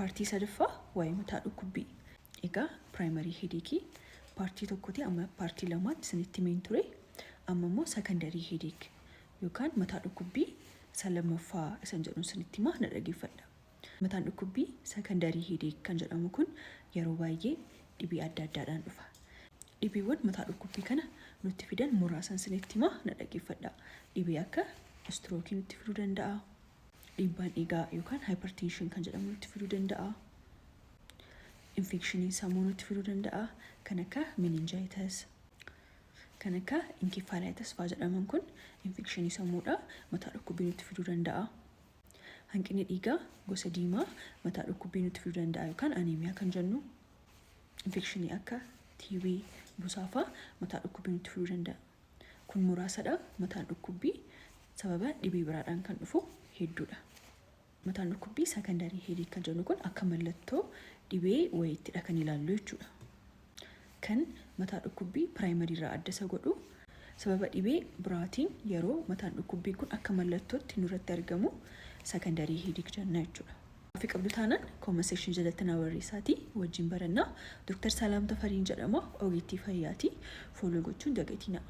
Paartii sadaffaa waa'ee mataa dhukkubbii. Egaa primary headache paartii tokkooti amma paartii lamaatti isinitti himeen ture. Amma immoo secondary headache yookaan mataa dhukkubbii isa lammaffaa isan jedhuun isinitti himaa na dhaggeeffadha. Mataan dhukkubbii secondary headache kan jedhamu kun yeroo baay'ee dhibee adda addaadhaan dhufa. Dhibeewwan mataa dhukkubbii kana nutti fidan muraasan isinitti himaa na dhaggeeffadha. Dhibee akka stroke nutti fiduu danda'a. Dhiibbaan dhiigaa yookaan hypertension kan jedhamu nutti fiduu danda'a. Infekshinii sammuu nutti fiduu danda'a. Kan akka meningitis, kan akka encephalitis fa'aa jedhaman kun infekshinii sammuudha. Mataa dhukkubbii nutti fiduu danda'a. Hanqinni dhiigaa gosa diimaa mataa dhukkubbii nutti fiduu danda'a yookaan aneemiyaa kan jennu. Infekshinii akka TB, busaa fa'aa mataa dhukkubbii nutti fiduu danda'a. Kun muraasadha. Mataan dhukkubbii sababa dhibee biraadhaan kan dhufu hedduudha. Mataan dhukkubbii secondary headache kan jennu kun akka mallattoo dhibee wayiittidha kan ilaallu jechuudha. Kan mataa dhukkubbii primary irraa adda isa godhu sababa dhibee biraatiin yeroo mataan dhukkubbii kun akka mallattootti nurratti argamu secondary headache jenna jechuudha. Fi qabdu taanaan comment section jalatti na barreessaatii wajjin barannaa. Dr. Salaam Tafariin jedhama, ogeettii fayyaati. Follow gochuun dagatinaa.